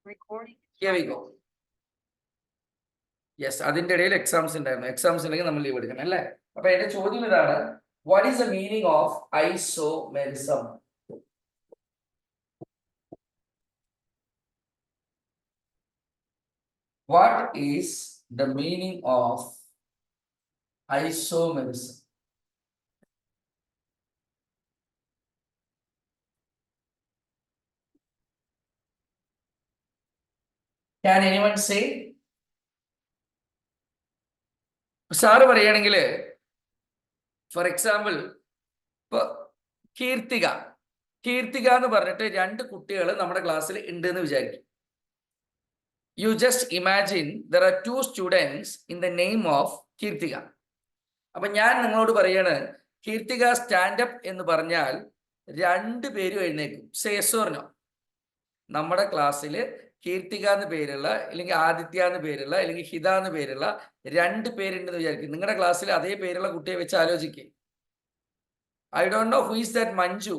Here we go. Yes, അതിന്റെ ഇടയിൽ exams ഉണ്ടായിരുന്നു. എക്സാംസ് ഉണ്ടെങ്കിൽ നമ്മൾ ലീവ് എടുക്കണം അല്ലേ? അപ്പൊ എന്റെ ചോദ്യം ഇതാണ്, what is the meaning of isomerism? What is the meaning of isomerism? Can anyone say? Sir പറയുകയാണെങ്കിൽ, ഫോർ എക്സാമ്പിൾ, ഇപ്പൊ കീർത്തിക എന്ന് പറഞ്ഞിട്ട് 2 കുട്ടികൾ നമ്മുടെ ക്ലാസ്സിൽ ഉണ്ട് എന്ന് വിചാരിക്കും. You just imagine there are 2 students in the name of Keerthika. അപ്പൊ ഞാൻ നിങ്ങളോട് പറയാണ്, കീർത്തിക സ്റ്റാൻഡപ്പ് എന്ന് പറഞ്ഞാൽ 2 പേരും എഴുന്നേക്കും. സേസോർനോ? നമ്മുടെ ക്ലാസ്സിൽ കീർത്തിക എന്ന് പേരുള്ള, അല്ലെങ്കിൽ ആദിത്യ എന്ന് പേരുള്ള, അല്ലെങ്കിൽ ഹിത എന്ന് പേരുള്ള 2 പേരുണ്ടെന്ന് വിചാരിക്കും. നിങ്ങളുടെ ക്ലാസ്സിൽ അതേ പേരുള്ള കുട്ടിയെ വെച്ച് ആലോചിക്കേ. I don't know who is that Manju.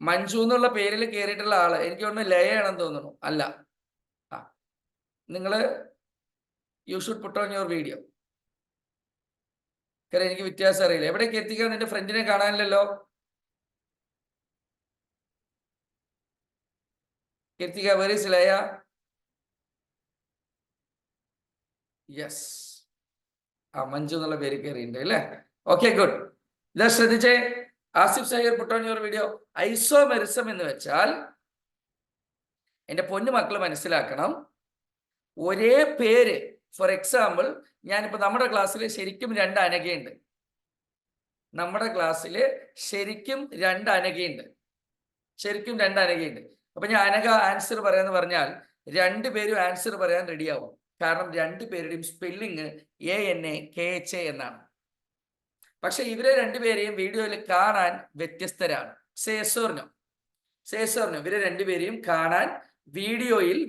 Manju എന്നുള്ള പേരിൽ കയറിയിട്ടുള്ള ആള് എനിക്ക് തോന്നുന്നു ലയാണെന്ന് തോന്നുന്നു. അല്ല. നിങ്ങൾ you should put on your video. കാരണം എനിക്ക് വ്യത്യാസം അറിയില്ല. എവിടെ കീർത്തിക? നിന്റെ ഫ്രണ്ടിനെ കാണാനില്ലല്ലോ. Keerthika, where is Laya? Yes, ആ മഞ്ജു എന്നുള്ള പേര് കയറിയിട്ടുണ്ട് അല്ലേ? Okay, good. ഇതാ ശ്രദ്ധിച്ചേ. Asif Zaheer, put on your video. Isomerism എന്ന് വെച്ചാൽ, എന്റെ പൊന്നു മക്കൾ മനസ്സിലാക്കണം, ഒരേ പേര്. ഫോർ എക്സാമ്പിൾ, ഞാനിപ്പോ നമ്മുടെ ക്ലാസ്സിൽ ശരിക്കും 2 അനഘയുണ്ട്. നമ്മുടെ ക്ലാസ്സിൽ ശരിക്കും 2 അനഘയുണ്ട്. അപ്പൊ ഞാൻ അനഘ ആൻസർ പറയാന്ന് പറഞ്ഞാൽ 2 പേരും ആൻസർ പറയാൻ റെഡിയാവും. കാരണം 2 പേരുടെയും സ്പെല്ലിങ് ANAKHA എന്നാണ്. പക്ഷെ ഇവരെ 2 പേരെയും വീഡിയോയിൽ കാണാൻ വ്യത്യസ്തരാണ്. സേസോർനോ? ഇവരെ 2 പേരെയും കാണാൻ വീഡിയോയിൽ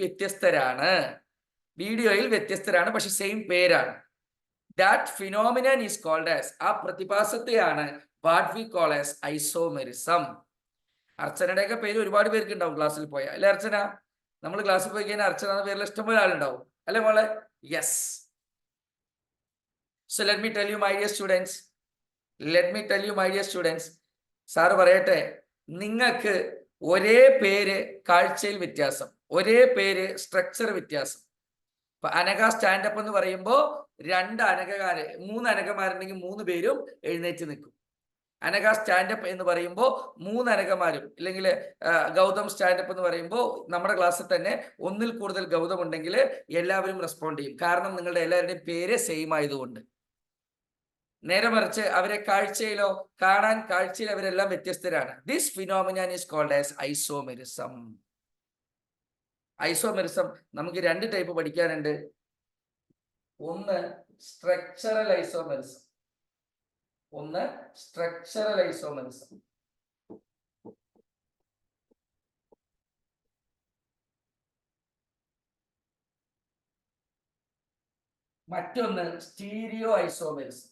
വ്യത്യസ്തരാണ്. പക്ഷെ സെയിം പേരാണ്. That phenomenon is called as, ആ പ്രതിഭാസത്തെയാണ് what we call as isomerism. അർച്ചനയുടെയൊക്കെ പേര് ഒരുപാട് പേർക്ക് ഉണ്ടാവും ക്ലാസ്സിൽ പോയാൽ, അല്ലെ അർച്ചന? നമ്മൾ ക്ലാസ്സിൽ പോയി കഴിഞ്ഞാൽ അർച്ചന എന്ന പേരിൽ ഇഷ്ടംപോലെ ആളുണ്ടാവും, അല്ലെ മോളെ? Yes. So let me tell you my dear students, sir പറയട്ടെ, നിങ്ങൾക്ക് ഒരേ പേര് കാഴ്ചയിൽ വ്യത്യാസം, ഒരേ പേര് സ്ട്രക്ചർ വ്യത്യാസം. ഇപ്പൊ അനഘ സ്റ്റാൻഡപ്പ് എന്ന് പറയുമ്പോൾ 2 അനഘമാര്, 3 അനഘമാരുണ്ടെങ്കിൽ 3 പേരും എഴുന്നേറ്റ് നിൽക്കും. അനഘ സ്റ്റാൻഡപ്പ് എന്ന് പറയുമ്പോൾ 3 അനഘമാരും, അല്ലെങ്കിൽ ഗൗതം സ്റ്റാൻഡപ്പ് എന്ന് പറയുമ്പോൾ നമ്മുടെ ക്ലാസ്സിൽ തന്നെ 1-ൽ കൂടുതൽ ഗൗതം ഉണ്ടെങ്കിൽ എല്ലാവരും റെസ്പോണ്ട് ചെയ്യും. കാരണം നിങ്ങളുടെ എല്ലാവരുടെയും പേര് സെയിം ആയതുകൊണ്ട്. നേരെ മറിച്ച് അവരെ കാഴ്ചയിൽ അവരെല്ലാം വ്യത്യസ്തരാണ്. This phenomenon is called as isomerism. നമുക്ക് 2 ടൈപ്പ് പഠിക്കാനുണ്ട്. ഒന്ന് സ്ട്രക്ചറൽ ഐസോമെറിസം, മറ്റൊന്ന് സ്റ്റീരിയോ ഐസോമെറിസം.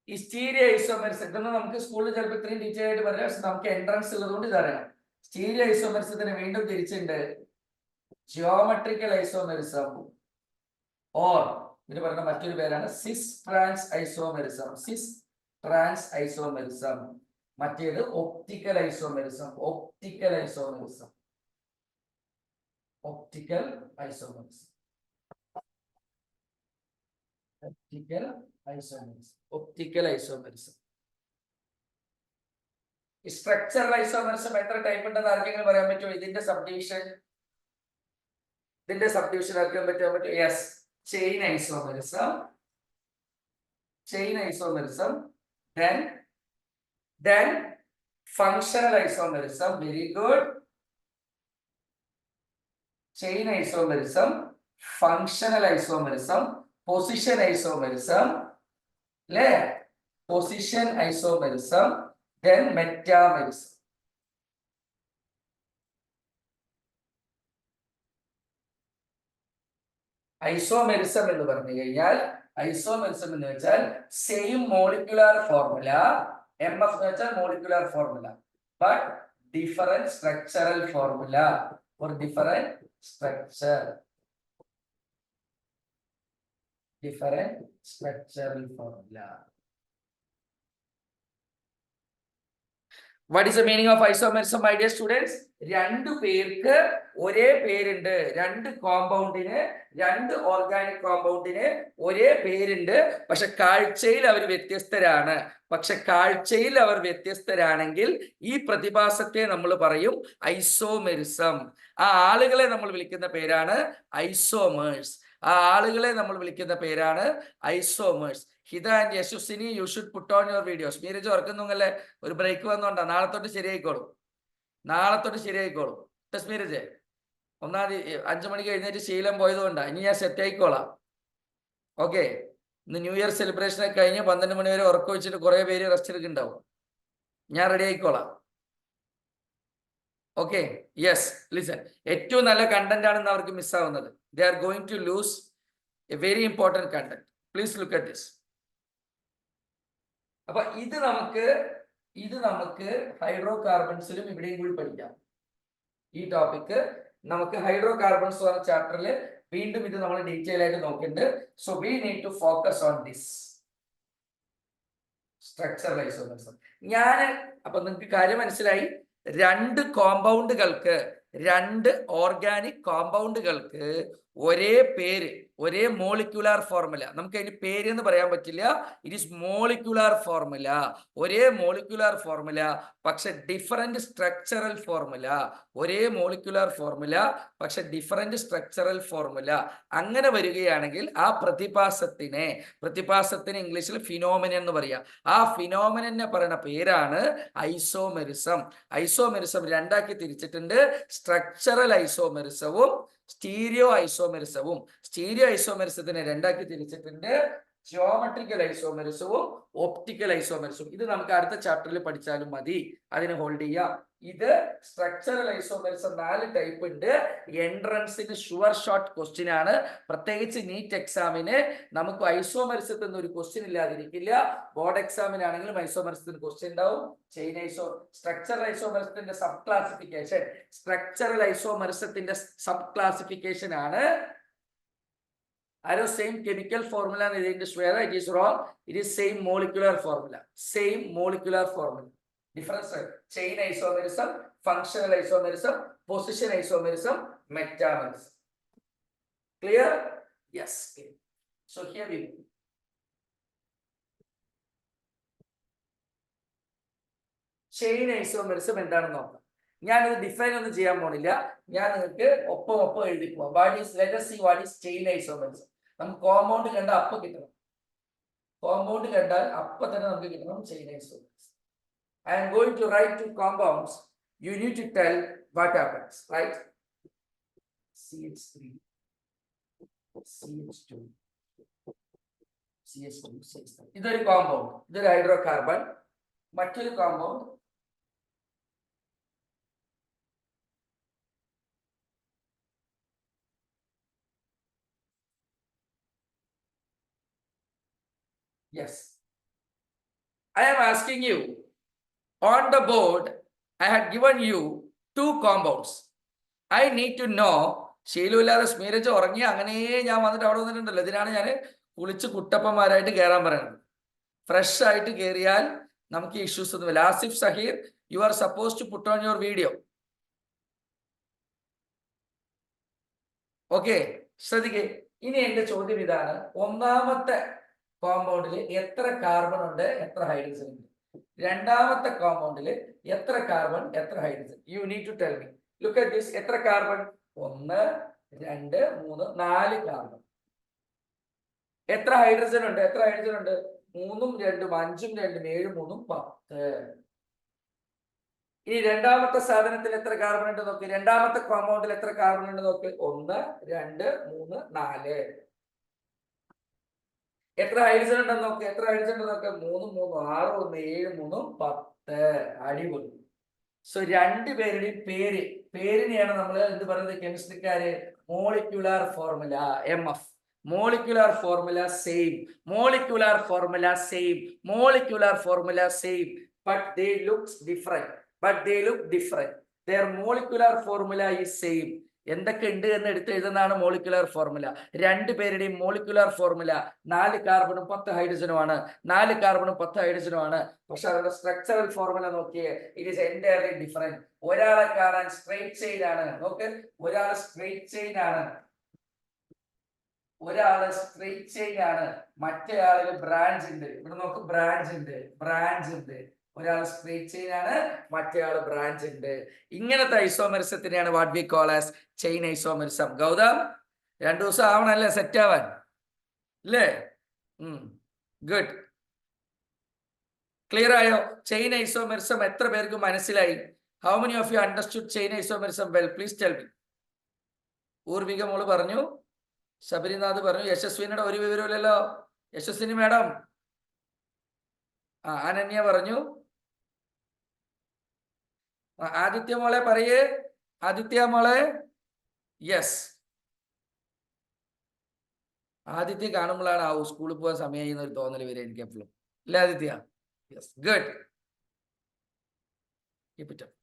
ഈ സ്റ്റീരിയോ ഐസോമെറിസം ഇതൊന്നും നമുക്ക് സ്കൂളിൽ ചിലപ്പോൾ ഇത്രയും ഡീറ്റെയിൽ ആയിട്ട് പറയാം. പക്ഷെ നമുക്ക് എൻട്രൻസ് ഉള്ളതുകൊണ്ട് ഇതറിയണം. സ്റ്റീരിയോ ഐസോമെറിസത്തിന് വീണ്ടും തിരിച്ചുണ്ട് ജിയോമെട്രിക്കൽ ഐസോമെറിസം, ഓർ ഇതിന് പറയുന്ന മറ്റൊരു പേരാണ് സിസ് ട്രാൻസ് ഐസോമെറിസം. മറ്റേത് ഒപ്റ്റിക്കൽ ഐസോമെറിസം. സ്ട്രക്ചറൽ ഐസോമെറിസം എത്ര ടൈപ്പ് ഉണ്ടെന്ന് ആർക്കെങ്കിലും പറയാൻ പറ്റുമോ? ഇതിന്റെ സബ്ഡിവിഷൻ ആർക്കാൻ പറ്റുമോ? Yes, chain isomerism, then functional isomerism. Very good. Chain isomerism, functional isomerism, position isomerism, then metamerism. Isomerism എന്ന് പറഞ്ഞു കഴിഞ്ഞാൽ, ഐസോമെറിസം എന്ന് വെച്ചാൽ സെയിം മോളിക്യുലാർ ഫോർമുല, MF എന്ന് വെച്ചാൽ molecular formula, but different structural formula for different structure. Different structural formula. What is the meaning of isomerism, my dear students? രണ്ടു പേർക്ക് ഒരേ പേരുണ്ട്, രണ്ട് കോമ്പൗണ്ടിന്, രണ്ട് ഓർഗാനിക് കോമ്പൗണ്ടിന് ഒരേ പേരുണ്ട്, പക്ഷെ കാഴ്ചയിൽ അവർ വ്യത്യസ്തരാണ്. പക്ഷെ കാഴ്ചയിൽ അവർ വ്യത്യസ്തരാണെങ്കിൽ ഈ പ്രതിഭാസത്തെ നമ്മൾ പറയും ഐസോമെറിസം. ആ ആളുകളെ നമ്മൾ വിളിക്കുന്ന പേരാണ് ഐസോമേഴ്സ്. ആ ആളുകളെ നമ്മൾ വിളിക്കുന്ന പേരാണ് isomers. Hitha and Yashaswini, you should put on your videos. Meeraj ഓർക്കുന്നുണ്ടല്ലേ? ഒരു ബ്രേക്ക് വന്നോണ്ടാ. നാളെ തൊട്ട് ശരിയായിക്കോളും, നാളെ തൊട്ട് ശരിയായിക്കോളും. മീരജ് 1-ാം തീയതി 5 മണിക്ക് എഴുന്നേറ്റ് ശീലം പോയതുകൊണ്ടാ. ഇനി ഞാൻ സെറ്റ് ആയിക്കോളാം. ഓക്കെ, ഇന്ന് ന്യൂ ഇയർ സെലിബ്രേഷൻ ഒക്കെ കഴിഞ്ഞ് 12 മണി വരെ ഉറക്കം വെച്ചിട്ട് കുറെ പേര് റെസ്റ്റ് എടുക്കുന്നുണ്ടാവും. ഞാൻ റെഡി ആയിക്കോളാം. Okay, yes, listen. ഏറ്റവും നല്ല കണ്ടന്റ് ആണ് ഇന്ന് അവർക്ക് മിസ്സാവുന്നത്. They are going to lose a very important content. Please look at this. അപ്പൊ ഇത് നമുക്ക് ഹൈഡ്രോ കാർബൺസിലും ഇവിടെയും കൂടി പഠിക്കാം. ഈ ടോപ്പിക് നമുക്ക് ഹൈഡ്രോ കാർബൺസ് എന്ന ചാപ്റ്ററിൽ വീണ്ടും ഇത് നമ്മൾ ഡീറ്റെയിൽ ആയിട്ട് നോക്കുന്നുണ്ട്. So we need to focus on this structural isomerism. അപ്പൊ നിങ്ങൾക്ക് കാര്യം മനസ്സിലായി. രണ്ട് കോമ്പൗണ്ടുകൾക്ക്, രണ്ട് ഓർഗാനിക് കോമ്പൗണ്ടുകൾക്ക് ഒരേ പേര്, ഒരേ മോളിക്യുലാർ ഫോർമുല. നമുക്ക് അതിന് പേര് എന്ന് പറയാൻ പറ്റില്ല. It is molecular formula. ഒരേ മോളിക്യുലാർ ഫോർമുല, പക്ഷെ ഡിഫറെന്റ് സ്ട്രക്ചറൽ ഫോർമുല. ഒരേ മോളിക്യുലാർ ഫോർമുല, പക്ഷെ ഡിഫറെന്റ് സ്ട്രക്ചറൽ ഫോർമുല. അങ്ങനെ വരികയാണെങ്കിൽ ആ പ്രതിഭാസത്തിന് ഇംഗ്ലീഷിൽ ഫിനോമിനൻ എന്ന് പറയാം. ആ ഫിനോമിനെ പറയുന്ന പേരാണ് ഐസോമെറിസം. ഐസോമെറിസം രണ്ടാക്കി തിരിച്ചിട്ടുണ്ട്. സ്ട്രക്ചറൽ ഐസോമെറിസവും സ്റ്റീരിയോ ഐസോമെറിസവും. സ്റ്റീരിയോ ഐസോമെറിസത്തിനെ രണ്ടാക്കി തിരിച്ചിട്ടുണ്ട്. ജിയോമെട്രിക്കൽ ഐസോമെറിസവും ഒപ്റ്റിക്കൽ ഐസോമെറിസവും. ഇത് നമുക്ക് അടുത്ത ചാപ്റ്ററിൽ പഠിച്ചാലും മതി. അതിന് ഹോൾഡ് ചെയ്യാം. ഇത് സ്ട്രക്ചറൽ ഐസോമെറിസം 4 ടൈപ്പ് ഉണ്ട്. എൻട്രൻസിന് ഷുവർ ഷോട്ട് ക്വസ്റ്റ്യൻ ആണ്. പ്രത്യേകിച്ച് നീറ്റ് എക്സാമിന് നമുക്ക് ഐസോമെറിസത്തിൽ നിന്ന് ഒരു ക്വസ്റ്റ്യൻ ഇല്ലാതിരിക്കില്ല. ബോർഡ് എക്സാമിനാണെങ്കിലും ഐസോമെറിസത്തിന് ക്വസ്റ്റ്യൻ ഉണ്ടാവും. സ്ട്രക്ചറൽ ഐസോമെറിസത്തിന്റെ സബ് ക്ലാസിഫിക്കേഷൻ, സ്ട്രക്ചറൽ ഐസോമെറിസത്തിന്റെ സബ് ക്ലാസിഫിക്കേഷൻ ആണ്. Same chemical formula in the Shwera, it is wrong. It is same molecular formula. Same molecular formula. Difference: chain isomerism, functional isomerism, position isomerism, metamerism. Clear? Yes. Clear. So here we go. Chain isomerism എന്താണെന്ന് നോക്കാം. ഞാനിത് define ഒന്നും ചെയ്യാൻ പോണില്ല. ഞാൻ നിങ്ങൾക്ക് ഒപ്പം എഴുതി പോവാം. Let us see what is chain isomerism. നമുക്ക് കോമ്പൗണ്ട് കണ്ടാൽ അപ്പം കിട്ടണം. കോമ്പൗണ്ട് കണ്ടാൽ അപ്പം തന്നെ നമുക്ക് കിട്ടണം chain isomerism. I am going to write 2 compounds. You need to tell what happens, right? CH3, CH2, CH2, CH3. ഇതൊരു കോമ്പൗണ്ട്, ഇതൊരു ഹൈഡ്രോ കാർബൺ. മറ്റൊരു compound yes. I am asking you, on the board I had given you 2 compounds. I need to know. ശീലമില്ലാതെ സ്മീരജ് ഉറങ്ങി അങ്ങനെ ഞാൻ വന്നിട്ട് അവിടെ വന്നിട്ടുണ്ടല്ലോ. ഇതിനാണ് ഞാൻ കുളിച്ച് കുട്ടപ്പന്മാരായിട്ട് കയറാൻ പറയുന്നത്. ഫ്രഷ് ആയിട്ട് കയറിയാൽ നമുക്ക് ഇഷ്യൂസ് ഒന്നുമില്ല. Asif Zaheer, you are suppose to put on your video. Okay, ശ്രദ്ധിക്കേ. ഇനി എന്റെ ചോദ്യം ഇതാണ്: ഒന്നാമത്തെ കോമ്പൗണ്ടിൽ എത്ര കാർബൺ ഉണ്ട്, എത്ര ഹൈഡ്രജൻ ഉണ്ട്? രണ്ടാമത്തെ കോമ്പൗണ്ടിൽ എത്ര കാർബൺ, എത്ര hydrogen? You need to tell me. Look at this. എത്ര കാർബൺ? 1, 2, 3, 4 കാർബൺ. എത്ര ഹൈഡ്രജൻ ഉണ്ട്? 3ഉം 2ഉം 5ഉം 2ഉം 7ഉം 3ഉം 10. ഇനി രണ്ടാമത്തെ സാധനത്തിൽ എത്ര കാർബൺ ഉണ്ട് നോക്ക്. രണ്ടാമത്തെ കോമ്പൗണ്ടിൽ എത്ര കാർബൺ ഉണ്ട് നോക്ക്. 1, 2, 3, 4. എത്ര ഹൈഡ്രജൻ ഉണ്ടെന്ന് നോക്ക്. 3, 3, 6, 1, 7, 3, 10. അടിപൊളി. സോ രണ്ടുപേരുടെയും പേരിനെയാണ് നമ്മൾ എന്ത് പറയുന്നത് കെമിസ്ട്രിക്കാര്? Molecular formula, MF. Molecular formula same. Molecular formula same. Molecular formula same. But they look different. But they look different. Their molecular formula is same. എന്തൊക്കെ ഉണ്ട് എന്ന് എടുത്ത് എഴുതുന്നതാണ് മോളിക്കുലർ ഫോർമുല. രണ്ടുപേരുടെയും മോളിക്കുലർ ഫോർമുല 4 കാർബണും 10 ഹൈഡ്രജനുമാണ്. 4 കാർബണും 10 ഹൈഡ്രജനുമാണ്. പക്ഷെ അവരുടെ സ്ട്രക്ചറൽ ഫോർമുല നോക്കിയേ, it is entirely different. ഒരാളെ കാണാൻ സ്ട്രെയിറ്റ് ചെയിൻ ആണ്. നോക്ക്, ഒരാൾ സ്ട്രെയിറ്റ് ചെയിൻ ആണ്, ഒരാള് സ്ട്രെയിറ്റ് ചെയിൻ ആണ്, മറ്റേ ആളില് ബ്രാഞ്ച് ഉണ്ട്. ഇവിടെ നോക്ക്, ബ്രാഞ്ച് ഉണ്ട്, ബ്രാഞ്ച് ഉണ്ട്. ഒരാൾ സ്ട്രെയിറ്റ് ചെയിൻ ആണ്, മറ്റേ ആള് ബ്രാഞ്ച് ഉണ്ട്. ഇങ്ങനത്തെ ഐസോമെറിസത്തിനെയാണ് what we call as chain isomerism. Gautham 2 ദിവസം ആവണല്ലേ സെറ്റ് ആവാൻ, അല്ലേ? ഗുഡ്. ക്ലിയർ ആയോ? ചെയിൻ ഐസോമെറിസം എത്ര പേർക്ക് മനസ്സിലായി? How many of you understood chain isomerism well? Please tell me. Oorvika മോള് പറഞ്ഞു, ശബരിനാഥ് പറഞ്ഞു, യശസ്വിനിയുടെ ഒരു വിവരമില്ലല്ലോ. യശസ്വിനി മാഡം. അനന്യ പറഞ്ഞു. ആദിത്യ മോളെ പറയേ, ആദിത്യ മോളെ. യെസ്, ആദിത്യ കാണുമ്പോഴാണ് ആ സ്കൂളിൽ പോകാൻ സമയമായി എന്നൊരു തോന്നൽ വരെ എനിക്ക് എപ്പോഴും, അല്ലേ Aditya? Yes, good. Keep it up.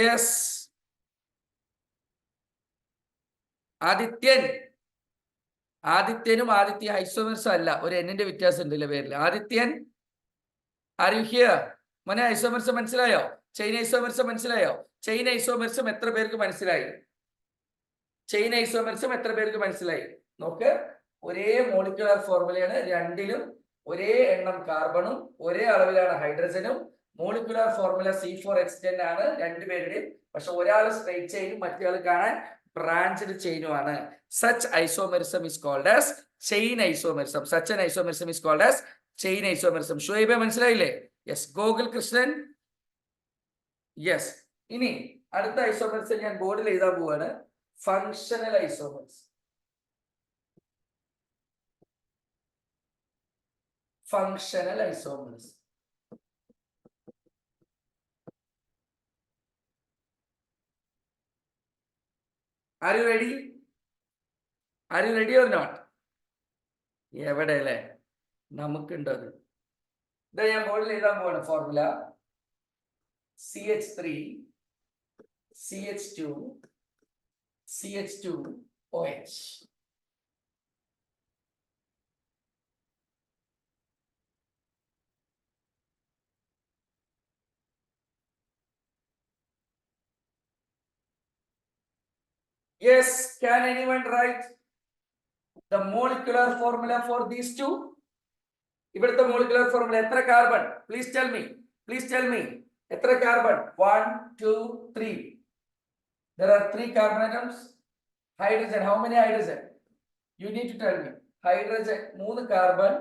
Yes, ആദിത്യനും ആദിത്യ ഐസോമെർസും അല്ല, ഒരു എന്നിന്റെ വ്യത്യാസം ഉണ്ടല്ലേ പേരിൽ. Adithyan, are you here? മോനെ, ഐസോമെർസം മനസ്സിലായോ? ചെയിൻ ഐസോമെർസം മനസ്സിലായോ? ചെയിൻ ഐസോമെർസം എത്ര പേർക്ക് മനസ്സിലായി? ചെയിൻ ഐസോമെർസം എത്ര പേർക്ക് മനസ്സിലായി? നോക്ക്, ഒരേ മോളിക്കുലർ ഫോർമുലയാണ്, രണ്ടിലും ഒരേ എണ്ണം കാർബണും ഒരേ അളവിലാണ് ഹൈഡ്രജനും. മോളിക്കുലർ ഫോർമുല C4H10 ആണ് രണ്ടുപേരുടെയും. പക്ഷെ ഒരാൾ സ്ട്രെയിറ്റ് ചെയിനും മറ്റേ ആൾ കാണാൻ branched ചെയിനുമാണ്. Such isomerism is called as chain isomerism. Such an isomerism is called as chain isomerism. Shuhaib മനസ്സിലായില്ലേ? യെസ്. ഗോകുൽ കൃഷ്ണൻ, യെസ്. ഇനി അടുത്ത ഐസോമെറിസം ഞാൻ ബോർഡിൽ എഴുതാൻ പോവാണ്. Functional isomerism. Functional isomerism. Are you ready? Are you ready or not? എവിടെ അല്ലേ? നമുക്കുണ്ടത്. ഇതാ ഞാൻ ബോർഡിൽ എഴുതാൻ പോവാണ് formula. CH3 CH2 CH2OH. Yes, can anyone write the molecular formula for these two? ഇവിടുത്തെ മോളിക്കുലർ ഫോർമുല എത്ര carbon? Please tell me, please tell me. എത്ര carbon? 1 2 3. There are 3 carbon atoms. Hydrogen, how many hydrogen? You need to tell me. Hydrogen 3 carbon.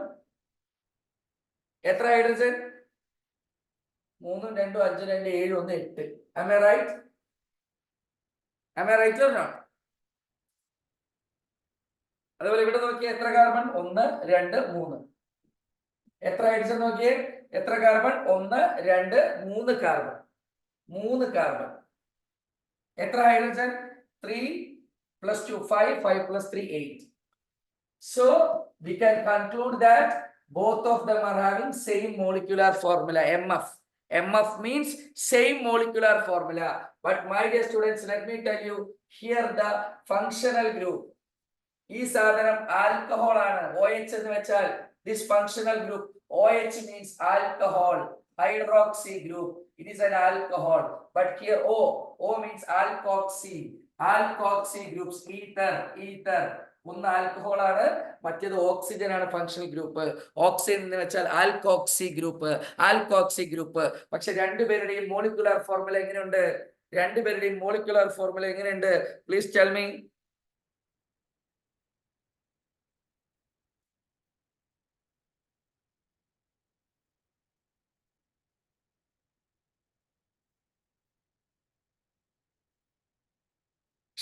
എത്ര hydrogen? 3 2 5 2 7 1 8. Am I right? Am I right or not? അതുപോലെ ഇവിടെ നോക്കിയേ, എത്ര carbon? 1 2 3. എത്ര hydrogen നോക്കിയേ, എത്ര carbon? 1 2 3 carbon. 3 carbon. എത്ര hydrogen? 3 plus 2 5, 5 plus 3 8. So we can conclude that both of them are having same molecular formula, MF. MF means same molecular formula. But my dear students, let me tell you here the functional group. ഈ സാധനം alcohol ആണ്. OH എന്ന് വെച്ചാൽ this functional group, OH means alcohol, hydroxy group. It is an alcohol. But here O means alkoxy. Alkoxy groups, ether. ഒന്ന് alcohol ആണ്, മറ്റേത് oxygen ആണ് functional group. Oxygen എന്ന് വെച്ചാൽ ആൽക്കോക്സി ഗ്രൂപ്പ്. പക്ഷെ രണ്ടുപേരുടെയും മോളിക്കുലർ ഫോർമുല എങ്ങനെയുണ്ട്? രണ്ടുപേരുടെയും മോളിക്കുലർ ഫോർമുല എങ്ങനെയുണ്ട്? Please tell me.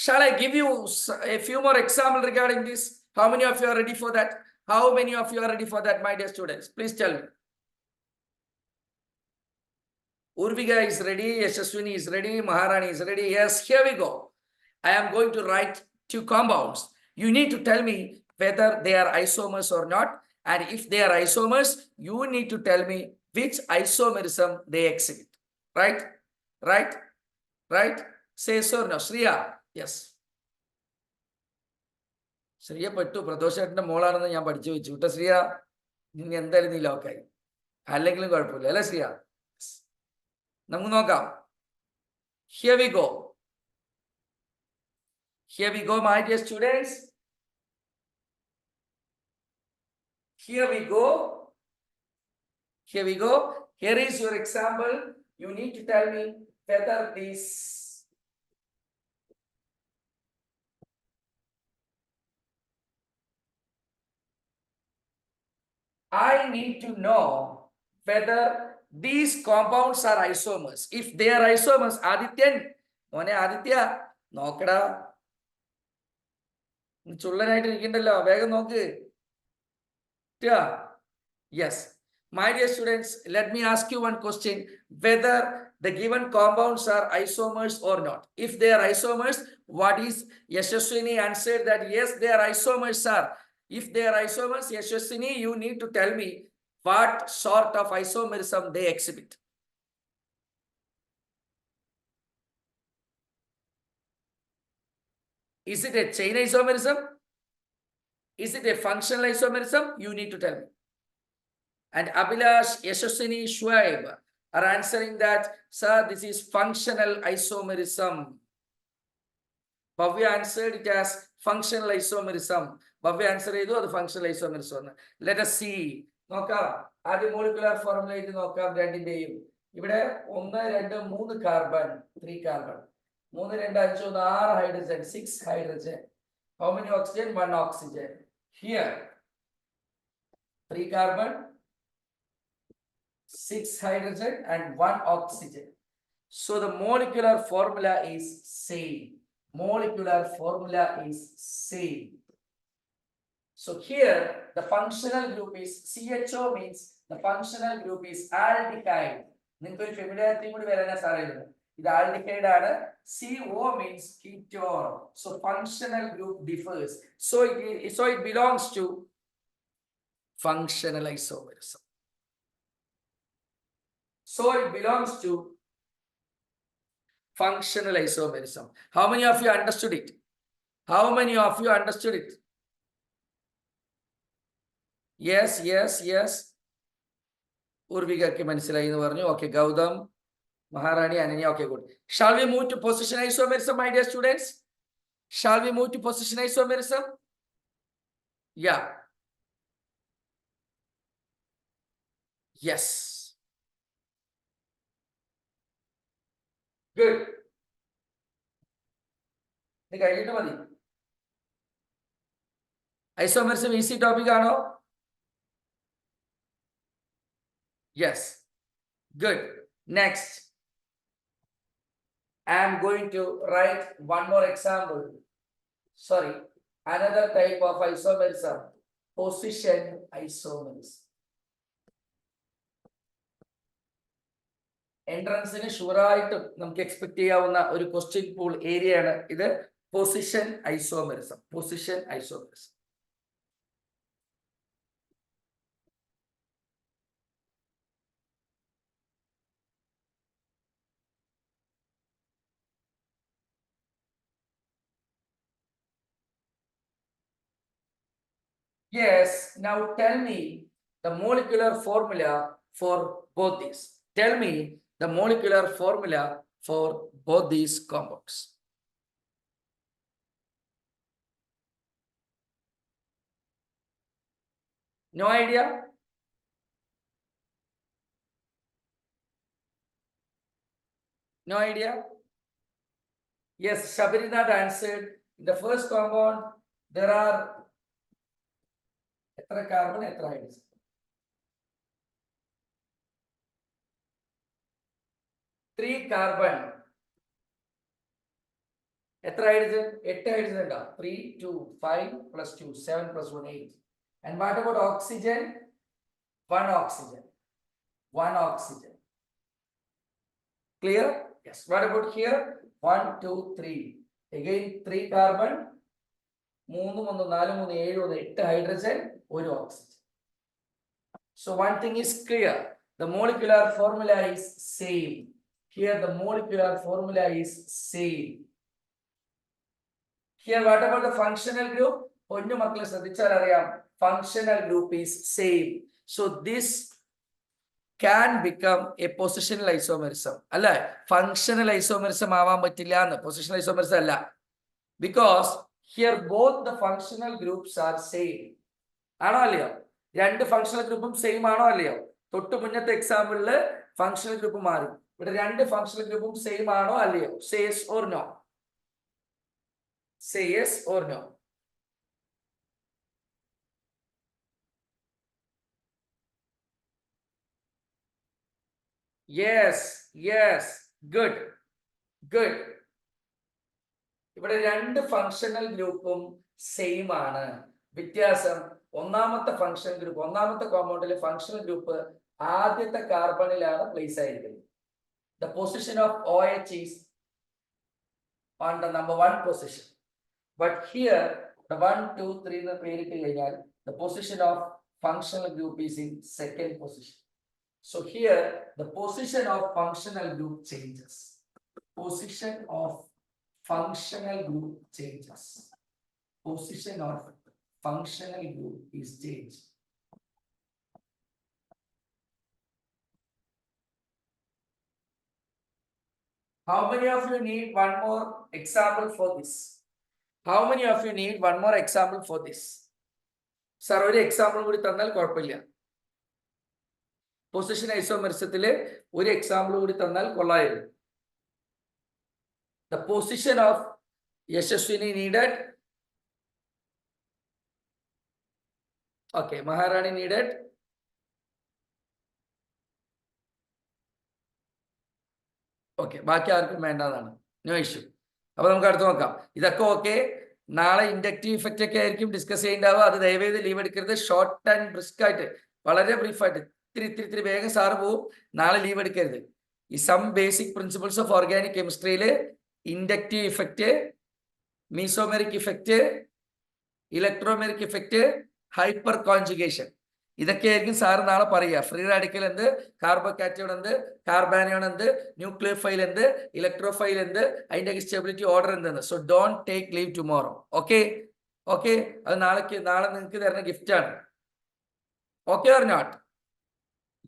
Shall I give you a few more examples regarding this? How many of you are ready for that? How many of you are ready for that, my dear students? Please tell me. Urviga is ready, Yashaswini is ready, Maharani is ready. Yes, here we go. I am going to write two compounds. You need to tell me whether they are isomers or not. And if they are isomers, you need to tell me which isomerism they exhibit. Right? Right? Right? Say yes or no. Shriya. Yes. Shriya പെട്ടു. പ്രദോഷേട്ടന്റെ മോളാണെന്ന് ഞാൻ പഠിച്ചു വെച്ചു കേട്ടോ ശ്രീയ. ഇനി എന്തായാലും നീ ലോക്കായി. അല്ലെങ്കിലും കുഴപ്പമില്ല അല്ലേ ശ്രീയ? നമുക്ക് നോക്കാം. Here we go. Here we go, my dear students. Here we go. Here we go. Here is your example. You need to tell me whether this I need to know whether these compounds are isomers. If they are isomers, Adityan, മോനെ ആദിത്യ നോക്കടാ, ചുള്ളനായിട്ട് ഇരിക്കണ്ടല്ലോ, വേഗം നോക്ക്. Yes. My dear students, let me ask you one question, whether the given compounds are isomers or not. If they are isomers, what is Yashaswini answered that yes, they are isomers, sir. If they are isomers, Yashaswini, you need to tell me what sort of isomerism they exhibit. Is it a chain isomerism? Is it a functional isomerism? You need to tell me. And Abhilash, Yashaswini, Shuaib are answering that, sir, this is functional isomerism. Bhavya answered it as functional isomerism. Bhavya answered it as functional isomerism. Let us see. നോക്കാം, ആദ്യം molecular formula എഴുതി നോക്കാം രണ്ടിന്റെയും. ഇവിടെ 1 2 3 carbon, 3 carbon, 3 2 5 1 6 hydrogen, 6 hydrogen. How many oxygen? 1 oxygen. Here 3 carbon, 6 hydrogen and 1 oxygen. So the molecular formula is same. Molecular formula is same. So here the functional group is CHO, means the functional group is aldehyde. നിങ്ങൾക്ക് ഒരു familiarity കൂടി വരാനാ സാറേ. ഇത് aldehyde ആണ്. CO means ketone. So functional group differs. So it belongs to functional isomerism. So it belongs to functional isomerism. How many of you understood it? How many of you understood it? Yes, yes, yes. Urvika മനസ്സിലായി എന്ന് പറഞ്ഞു. Okay, Gautam, Maharani, Ananya. Okay, good. Shall we move to position isomerism, my dear students? Shall we move to position isomerism? Yeah. Yes. Good. Isomerism easy topic ആണോ? Yes. Good. Next, I am going to write one more example. Sorry, another type of isomerism, position isomerism. എൻട്രൻസിന് ഷുവറായിട്ട് നമുക്ക് expect ചെയ്യാവുന്ന ഒരു question pool area ആണ് ഇത്. Position isomerism. Position isomerism. Yes, now tell me the molecular formula for both these. Tell me the molecular formula for both these compounds. No idea? No idea? Yes, Shabarinath answered. The first compound, there are carbon, hydrogen. 3 carbon. hydrogen? 8 hydrogen. 3, 2, 5 plus 2, 7 plus 1, 8. And what about oxygen? 1 oxygen. 1 oxygen. Clear? Yes. What about here? 1, 2, 3. again 3 carbon, 3 1 4 3 7 1 8 hydrogen, 1 oxygen. So one thing is clear, the molecular formula is same. Here the molecular formula is same. Here what about the functional group? പൊന്നു മക്കളെ ശ്രദ്ധിച്ചാൽ അറിയാം, functional group is same. So this can become a positional isomerism. അല്ല, functional isomerism ആവാൻ പറ്റില്ല എന്ന്. Positional isomerism അല്ല, because here both the functional groups are same. ആണോ അല്ലയോ? രണ്ട് ഫങ്ഷണൽ ഗ്രൂപ്പും സെയിം ആണോ അല്ലയോ? തൊട്ട് മുന്നത്തെ എക്സാമ്പിളില് ഫങ്ഷണൽ ഗ്രൂപ്പ് മാറി, ഇവിടെ രണ്ട് ഫങ്ഷണൽ ഗ്രൂപ്പും സെയിം ആണോ അല്ലയോ? Say yes or no. Say yes or no. Yes, yes, good, good. ഇവിടെ രണ്ട് ഫങ്ഷണൽ ഗ്രൂപ്പും സെയിം ആണ്. വ്യത്യാസം ഒന്നാമത്തെ ഫങ്ഷൻ ഗ്രൂപ്പ്, ഒന്നാമത്തെ കോമ്പൗണ്ടിലെ ഫങ്ഷണൽ ഗ്രൂപ്പ് ആദ്യത്തെ കാർബണിലാണ് പ്ലേസ് ആയിരിക്കുന്നത്. The position of OH is on the number 1 position. But here the 1, 2, 3 എന്ന് പേരിട്ട് കഴിഞ്ഞാൽ the position of functional group is in second position. So here the position of functional group changes. Position of functional group changes. Position of functional group is changed. How many of you need one more example for this? How many of you need one more example for this? Sir, ഒരു example കൂടി തന്നാൽ കുഴപ്പമില്ല. Position ഐസോമെറിസത്തിലെ ഒരു example കൂടി തന്നാൽ കൊള്ളായിരുന്നു. The position of Yashaswini needed. Okay, Maharani needed. Okay, ബാക്കി ആർക്കും വേണ്ടതാണ്. No issue. അപ്പൊ നമുക്ക് അടുത്ത് നോക്കാം. ഇതൊക്കെ ഓക്കെ. നാളെ ഇൻഡക്റ്റീവ് ഇഫക്റ്റ് ഒക്കെ ആയിരിക്കും ഡിസ്കസ് ചെയ്യേണ്ടാവുക. അത് ദയവേത് ലീവ് എടുക്കരുത്. ഷോർട്ട് ആൻഡ് ബ്രിസ്ക് ആയിട്ട്, വളരെ ബ്രീഫായിട്ട്, ഇത്തിരി വേഗം സാറ് പോവും. നാളെ ലീവ് എടുക്കരുത്. ഈ some basic principles of organic കെമിസ്ട്രിയിൽ inductive effect, mesomeric effect, electromeric effect, hyperconjugation, ഇതൊക്കെയായിരിക്കും സാറ് നാളെ പറയുക. ഫ്രീ റാഡിക്കൽ എന്ത്, കാർബോകാറ്റയോൺ എന്ത്, കാർബാനിയോൺ എന്ത്, ന്യൂക്ലിയോഫൈൽ എന്ത്, ഇലക്ട്രോഫൈൽ എന്ത്, അതിന്റെ സ്റ്റെബിലിറ്റി ഓർഡർ എന്തെന്ന്. So don't take leave tomorrow. Okay, okay. അത് നാളെ നിങ്ങൾക്ക് തരുന്ന ഗിഫ്റ്റ് ആണ്. Okay or not?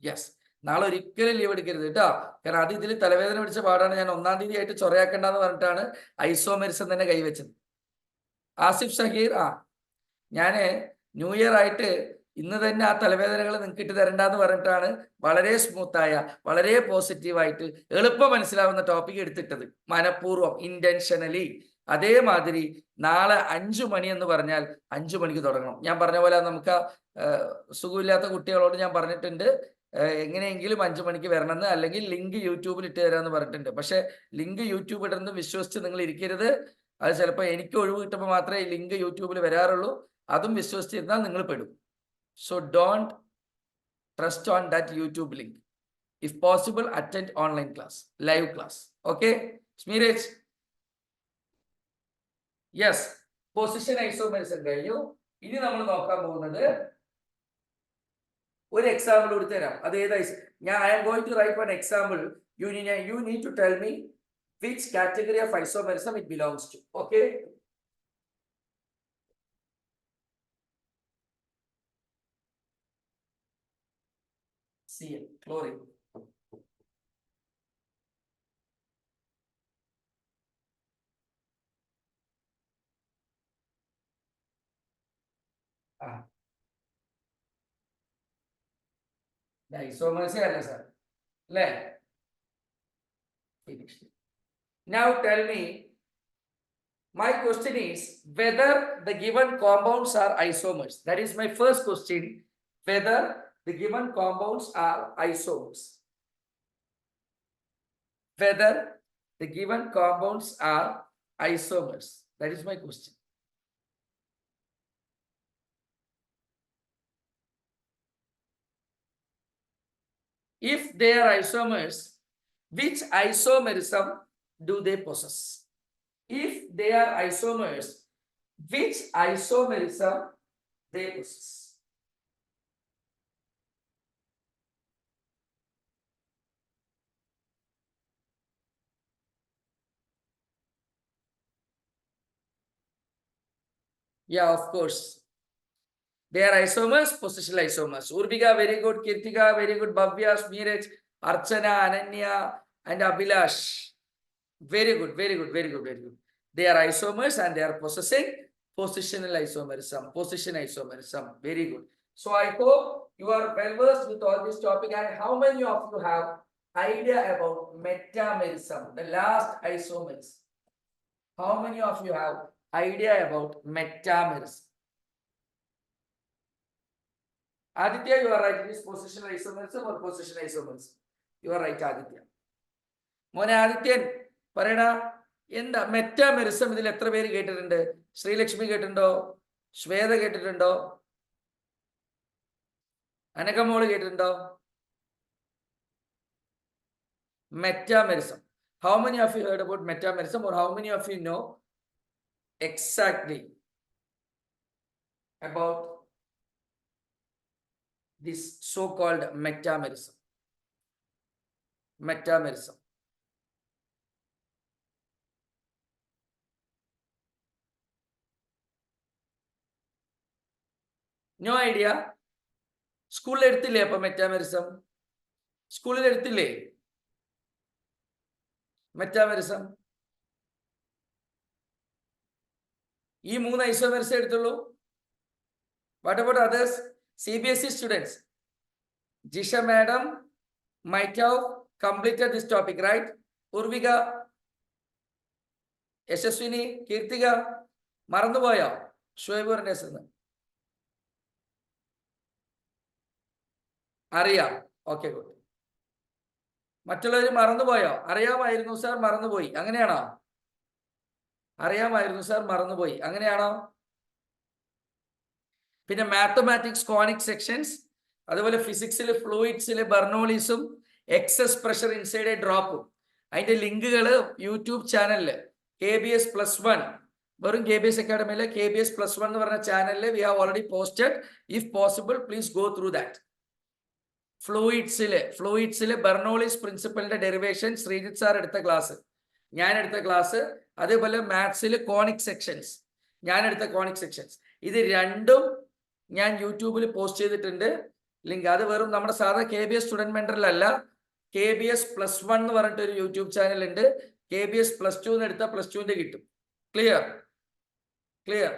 യെസ്. നാളെ ഒരിക്കലും ലീവ് എടുക്കരുത് കേട്ടോ. കാരണം അത് ഇതിൽ തലവേദന പിടിച്ച പാടാണ്. ഞാൻ 1-ാം തീയതി ആയിട്ട് ചൊറയാക്കണ്ടെന്ന് പറഞ്ഞിട്ടാണ് ഐസോമെറിസം തന്നെ കൈവച്ചത്. ആസിഫ് ഷഹീർ, ഞാന് ന്യൂ ഇയർ ആയിട്ട് ഇന്ന് തന്നെ ആ തലവേദനകൾ നിങ്ങൾക്ക് ഇട്ട് തരണ്ടെന്ന് പറഞ്ഞിട്ടാണ് വളരെ സ്മൂത്തായ, വളരെ പോസിറ്റീവായിട്ട് എളുപ്പം മനസ്സിലാവുന്ന ടോപ്പിക് എടുത്തിട്ടത്, മനഃപൂർവ്വം, ഇന്റൻഷനലി. അതേമാതിരി നാളെ 5 മണി എന്ന് പറഞ്ഞാൽ 5 മണിക്ക് തുടങ്ങണം. ഞാൻ പറഞ്ഞ പോലെ നമുക്ക് സുഖമില്ലാത്ത കുട്ടികളോട് ഞാൻ പറഞ്ഞിട്ടുണ്ട്, എങ്ങനെയെങ്കിലും 5 മണിക്ക് വരണമെന്ന്, അല്ലെങ്കിൽ ലിങ്ക് യൂട്യൂബിൽ ഇട്ട് തരാമെന്ന് പറഞ്ഞിട്ടുണ്ട്. പക്ഷെ ലിങ്ക് യൂട്യൂബ് ഇടുന്നത് വിശ്വസിച്ച് നിങ്ങൾ ഇരിക്കരുത്. അത് ചിലപ്പോൾ എനിക്ക് ഒഴിവ് കിട്ടുമ്പോൾ മാത്രമേ ഈ ലിങ്ക് യൂട്യൂബിൽ വരാറുള്ളൂ. അതും വിശ്വസിച്ചിരുന്നാൽ നിങ്ങൾ പെടും. So don't trust on that YouTube link. If possible, attend online class, live class. Okay, Smiraj? Yes, position isomerism കഴിഞ്ഞു. ഇനി നമ്മൾ നോക്കാൻ പോകുന്നത് ഒരു എക്സാമ്പിൾ കൊടുത്തു തരാം. അത് ഏതായി? I am going to write one example. You need to tell me which category of isomerism it belongs to. Okay? Cl, chlorine. The isomers are sir. Finished. Now tell me, my question is whether the given compounds are isomers. That is my first question. Whether the given compounds are isomers. Whether the given compounds are isomers. That is my question. If they are isomers, which isomerism do they possess? if they are isomers, which isomerism they possess? Yeah, of course. They are isomers, positional isomers. Urbika, very good. Kirtika, very good. Bhavya, Smiraj, Archana, Ananya, and Abhilash. Very good, very good, very good, very good. They are isomers and they are possessing positional isomerism, position isomerism. Very good. So I hope you are well versed with all this topic. And how many of you have idea about metamerism, the last isomerism? How many of you have idea about metamerism? Aditya, you are right. It is positional isomerism or position isomerism. You are right, Aditya. മോനെ ആദിത്യൻ പറയടാ, എന്താ metamerism? ഇതിൽ എത്ര പേര് കേട്ടിട്ടുണ്ട്? ശ്രീലക്ഷ്മി കേട്ടിട്ടുണ്ടോ? ശ്വേത കേട്ടിട്ടുണ്ടോ? അനകമോള് കേട്ടിട്ടുണ്ടോ? Metamerism. How many of you heard about metamerism, or how many of you know exactly about this so-called metamerism? Metamerism. No idea? സ്കൂളിൽ എടുത്തില്ലേ അപ്പൊ മെറ്റാമെറിസം? സ്കൂളിൽ എടുത്തില്ലേ മെറ്റാമെറിസം? ഈ 3 isomerism എടുത്തുള്ളൂ. What about others? CBSE students? Jisha madam might have completed this topic, right? Urvika, Yashaswini, Kirtika, മറന്നുപോയോ? ഷുഹൈബ് അറിയാം. Okay, good. മറ്റുള്ളവർ മറന്നുപോയോ? അറിയാമായിരുന്നു സാർ, മറന്നുപോയി, അങ്ങനെയാണോ? അറിയാമായിരുന്നു സാർ, മറന്നുപോയി, അങ്ങനെയാണോ? പിന്നെ മാത്തമാറ്റിക്സ് കോണിക് സെക്ഷൻസ്, അതുപോലെ ഫിസിക്സിൽ ഫ്ലൂയിഡ്സിൽ ബെർണോളിസും എക്സസ് പ്രഷർ ഇൻസൈഡ് എ ഡ്രോപ്പും, അതിന്റെ ലിങ്കുകൾ യൂട്യൂബ് ചാനലില് KBS+1, വെറും KBS അക്കാഡമിയിലെ KBS+1 എന്ന് പറഞ്ഞ ചാനലിൽ we have already posted. If possible please go through that. ഫ്ലൂയിഡ്സിലെ ബെർണോളിസ് പ്രിൻസിപ്പലിന്റെ ഡെറിവേഷൻ ശ്രീജിത്ത് സാർ എടുത്ത ക്ലാസ്, ഞാൻ എടുത്ത ക്ലാസ്, അതേപോലെ മാത്സിൽ കോണിക് സെക്ഷൻസ്, ഞാൻ എടുത്ത കോണിക് സെക്ഷൻസ്, ഇത് രണ്ടും ഞാൻ യൂട്യൂബിൽ പോസ്റ്റ് ചെയ്തിട്ടുണ്ട് ലിങ്ക്. അത് വെറും നമ്മുടെ സാധാ KBS സ്റ്റുഡന്റ് മെന്ററിലല്ല, KBS+1 എന്ന് പറഞ്ഞിട്ട് ഒരു യൂട്യൂബ് ചാനൽ ഉണ്ട്. KBS+2 എടുത്താൽ +2 കിട്ടും. Clear? Clear?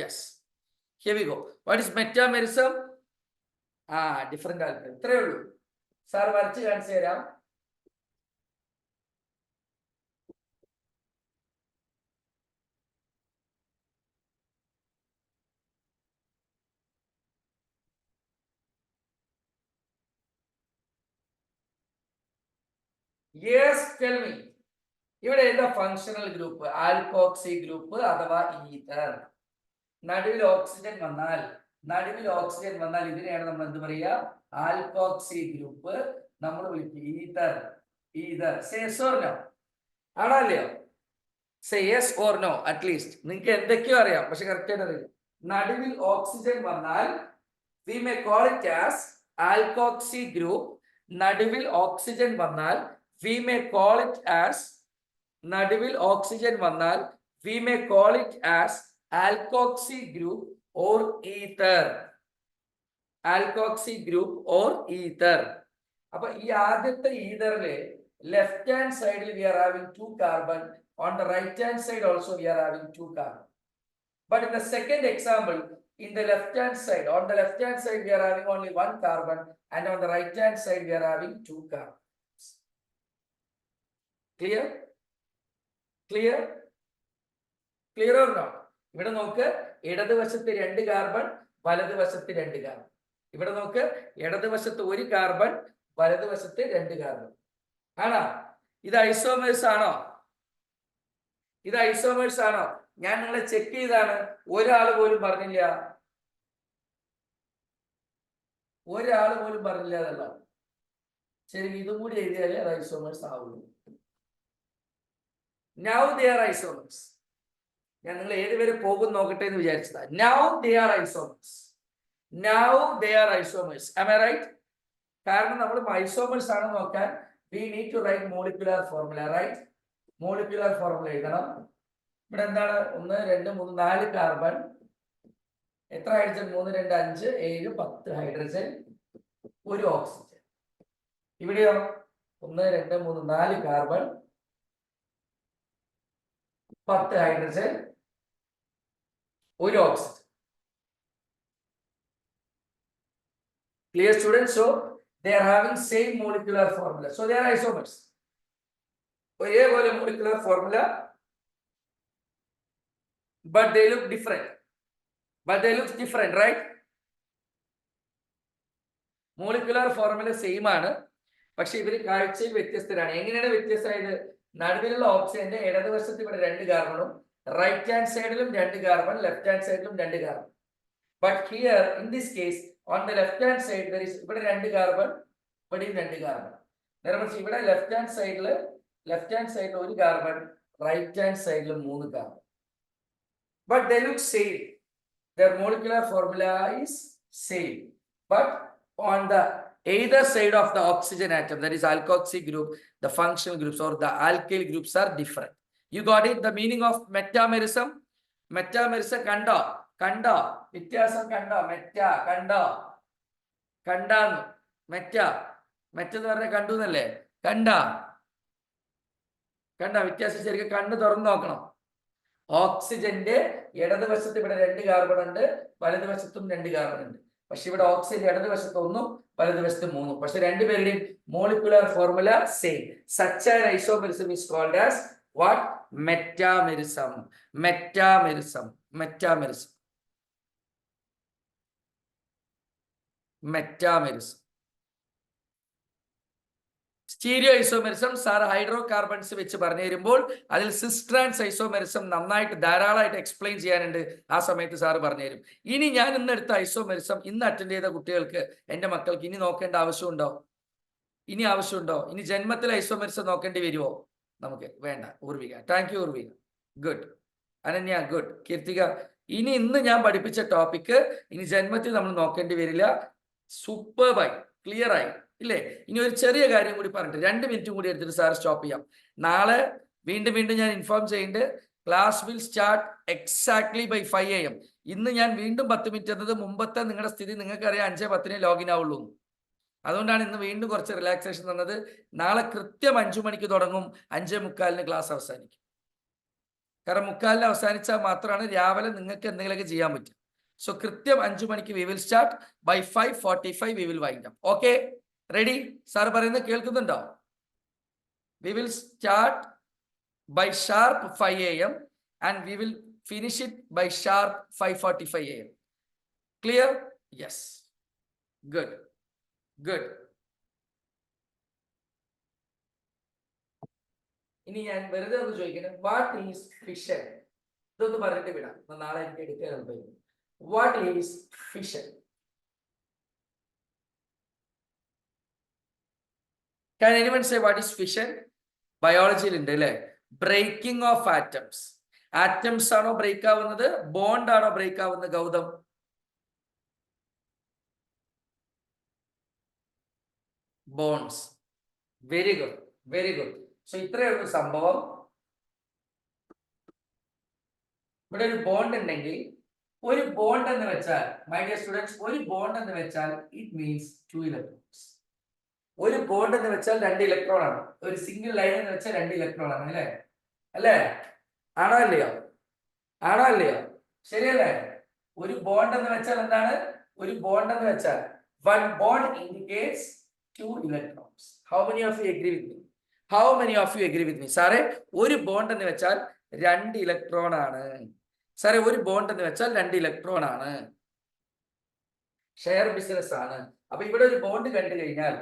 Yes. Here we go. What is metamerism? Different ആൾക്കാർ, ഇത്രയേ ഉള്ളൂ. സാർ വരച്ച് കാണിച്ചു തരാം. Yes, tell me. ഇവിടെ എന്താ ഫങ്ഷണൽ ഗ്രൂപ്പ്? ആൽക്കോക്സി ഗ്രൂപ്പ് അഥവാ ഈതർ. നടുവിൽ ഓക്സിജൻ വന്നാൽ ഇതിനെയാണ് നമ്മൾ എന്ത് പറയുക? Alkoxy group. നമ്മൾ വിളിക്കും ether. Say yes or no? ആണോ അല്ലയോ? Say yes or no. At least നിങ്ങൾക്ക് എന്തൊക്കെയോ അറിയാം, പക്ഷെ കറക്റ്റ് ആയിട്ട് അറിയില്ല. നടുവിൽ ഓക്സിജൻ വന്നാൽ we may call it as alkoxy group. നടുവിൽ ഓക്സിജൻ വന്നാൽ we may call it as alkoxy group or ether. അപ്പൊ ഈ ആദ്യത്തെ ഈതറിലെ ലെഫ്റ്റ് ഹാൻഡ് സൈഡിൽ we are having 2 carbon. On the right hand side also we are having 2 carbon. But in the second example, on the left hand side we are having only 1 carbon, and on the right hand side we are having 2 carbons. Clear or not? ഇവിടെ നോക്ക്, ഇടതുവശത്ത് 2 carbon, വലതുവശത്ത് 2 carbon. ഇവിടെ നോക്ക്, ഇടതുവശത്ത് 1 carbon, വലതുവശത്ത് 2 carbon. ആണോ? ഇത് ഐസോമേഴ്സ് ആണോ? ഞാൻ നിങ്ങളെ ചെക്ക് ചെയ്താണ്. ഒരാൾ പോലും പറഞ്ഞില്ല അതല്ല. ശരി, ഇതും കൂടി എഴുതിയാലേ അത് ഐസോമേഴ്സ് ആവുള്ളൂ. Now they are isomers. ഞാൻ നിങ്ങൾ ഏതുവരെ പോകും നോക്കട്ടെ എന്ന് വിചാരിച്ചതാ. Now they are isomers. Now they are isomers. Am I right? കാരണം നമ്മൾ isomers ആണ് നോക്കാൻ we need to write molecular formula, right? Molecular formula എഴുതണം. ഇവിടെ എന്താണ് 1 2 3 4 കാർബൺ, എത്ര ഹൈഡ്രജൻ? 3 2 5 7 10 ഹൈഡ്രജൻ, ഒരു ഓക്സിജൻ. ഇവിടെയോ 1 2 3 4 കാർബൺ, 10 ഹൈഡ്രജൻ, ഒരു oxygen. Clear students? So they are having same molecular formula, so they are isomers. ഒരേപോലെ molecular formula, but they look different. Right? Molecular formula same ആണ്, പക്ഷെ ഇവര് കാഴ്ചയിൽ വ്യത്യസ്തരാണ്. എങ്ങനെയാണ് വ്യത്യസ്തമായത്? നടുവിലുള്ള ഓക്സിജന്റെ ഇടതുവശത്ത് ഇവിടെ 2 കാർബണും, റൈറ്റ് ഹാൻഡ് സൈഡിലും 2 കാർബൺ, ലെഫ്റ്റ് ഹാൻഡ് സൈഡിലും 2 carbon. But here in this case on the left hand side there is ഇവിടെ 2 കാർബൺ, ഇവിടെയും 2 കാർബൺ. നേരെ മറിച്ച് ഇവിടെ ലെഫ്റ്റ് ഹാൻഡ് സൈഡിൽ 1 കാർബൺ, റൈറ്റ് ഹാൻഡ് സൈഡിൽ 3 carbon. But they look same. Their molecular formula is same, but on the either side of the oxygen atom, that is alkoxy group, the functional groups or the alkyl groups are different. You got it? The meaning of metamerism? Metamerism കണ്ടോ വ്യത്യാസം കണ്ടോ? കണ്ടാന്ന് മെറ്റെന്ന് പറഞ്ഞ കണ്ടു എന്നല്ലേ? കണ്ട വ്യത്യാസം ശരിക്കും കണ്ണ് തുറന്നു നോക്കണം. ഓക്സിജന്റെ ഇടതുവശത്ത് ഇവിടെ 2 കാർബൺ ഉണ്ട്, വലതുവശത്തും 2 കാർബൺ ഉണ്ട്. പക്ഷെ ഇവിടെ ഓക്സിജൻ ഇടതുവശത്ത് 1, വലതുവശത്ത് 3. പക്ഷെ രണ്ടുപേരുടെയും molecular formula same. Such an isomerism is called as what? Metamerism. Stereo isomerism sir hydrocarbons വെച്ച് പറഞ്ഞു തരുമ്പോൾ അതിൽ സിസ് ട്രാൻസ് ഐസോമെറിസം നന്നായിട്ട് ധാരാളമായിട്ട് എക്സ്പ്ലെയിൻ ചെയ്യാനുണ്ട്. ആ സമയത്ത് സാർ പറഞ്ഞു തരും. ഇനി ഞാൻ ഇന്നെടുത്ത ഐസോമെറിസം ഇന്ന് അറ്റൻഡ് ചെയ്ത കുട്ടികൾക്ക്, എൻ്റെ മക്കൾക്ക് ഇനി നോക്കേണ്ട ആവശ്യമുണ്ടോ? ഇനി ജന്മത്തിൽ ഐസോമെറിസം നോക്കേണ്ടി വരുമോ? നമുക്ക് വേണ്ട. Oorvika, thank you Oorvika, good. Ananya, good. Keerthika, ഇന്ന് ഞാൻ പഠിപ്പിച്ച ടോപ്പിക്ക് ഇനി ജന്മത്തിൽ നമ്മൾ നോക്കേണ്ടി വരില്ല. സൂപ്പർബായി, ക്ലിയർ ആയി ഇല്ലേ? ഇനി ഒരു ചെറിയ കാര്യം കൂടി പറഞ്ഞിട്ട് 2 മിനിറ്റും കൂടി എടുത്തിട്ട് സാർ സ്റ്റോപ്പ് ചെയ്യാം. നാളെ വീണ്ടും ഞാൻ ഇൻഫോം ചെയ്യുന്നുണ്ട്. Class will start exactly by 5 AM. ഇന്ന് ഞാൻ വീണ്ടും 10 മിനിറ്റ് എന്നത് മുമ്പത്തെ നിങ്ങളുടെ സ്ഥിതി നിങ്ങൾക്കറിയാം, 5:10 ലോഗിൻ ആവുള്ളൂ. അതുകൊണ്ടാണ് ഇന്ന് വീണ്ടും കുറച്ച് റിലാക്സേഷൻ തന്നത്. നാളെ കൃത്യം 5 മണിക്ക് തുടങ്ങും, 5:45 ക്ലാസ് അവസാനിക്കും. കാരണം 3:45 അവസാനിച്ചാൽ മാത്രമാണ് രാവിലെ നിങ്ങൾക്ക് എന്തെങ്കിലുമൊക്കെ ചെയ്യാൻ പറ്റും. സോ കൃത്യം 5 മണിക്ക് we will start. By 5:45 we will wind up. Okay, ready? Sir പറയുന്നത് കേൾക്കുന്നുണ്ടോ? We will start by sharp 5 AM and we will finish it by sharp 5:45 AM. Clear? Yes. Good. ഇനി ഞാൻ വെറുതെ ഒന്ന് ചോദിക്കുന്നത്, വാട്ട് ഈസ് ഫിഷൻ? ഇതൊന്ന് പറഞ്ഞിട്ട് വിടാം, നാളെ എനിക്ക് എടുക്കാൻ. What is fission? Can anyone say what is fission? ബയോളജിയിൽ ഉണ്ട് അല്ലേ? Breaking of atoms. ആറ്റംസ് ആണോ ബ്രേക്ക് ആവുന്നത്? ബോണ്ട് ആണോ ബ്രേക്ക് ആവുന്നത്? Gautham, bonds. Very good. So ഇത്രയുള്ള സംഭവം. ഇവിടെ ഒരു ബോണ്ട് ഉണ്ടെങ്കിൽ, ഒരു ബോണ്ട് എന്ന് വെച്ചാൽ, മൈ ഡിയർ സ്റ്റുഡൻസ്, ഒരു ബോണ്ട് എന്ന് വെച്ചാൽ ഇറ്റ് മീൻസ് 2 ഇലക്ട്രോൺസ്. ഒരു ബോണ്ട് എന്ന് വെച്ചാൽ 2 ഇലക്ട്രോൺ ആണ്. ഒരു സിംഗിൾ ലൈൻ എന്ന് വെച്ചാൽ 2 ഇലക്ട്രോൺ ആണ്. അല്ലേ? ആണോ അല്ലയോ? ശരിയല്ലേ? ഒരു ബോണ്ട് എന്ന് വെച്ചാൽ എന്താണ്? ഒരു ബോണ്ട് എന്ന് വെച്ചാൽ one bond indicates 2 electrons. How many of you agree with me? സാറേ, ഒരു ബോണ്ട് എന്ന് വെച്ചാൽ 2 ഇലക്ട്രോൺ ആണ്. സാറേ, ഒരു ബോണ്ട് എന്ന് വെച്ചാൽ 2 ഇലക്ട്രോൺ ആണ്. ഷെയർ ബിസിനസ് ആണ്. അപ്പൊ ഇവിടെ ഒരു ബോണ്ട് കണ്ടു കഴിഞ്ഞാൽ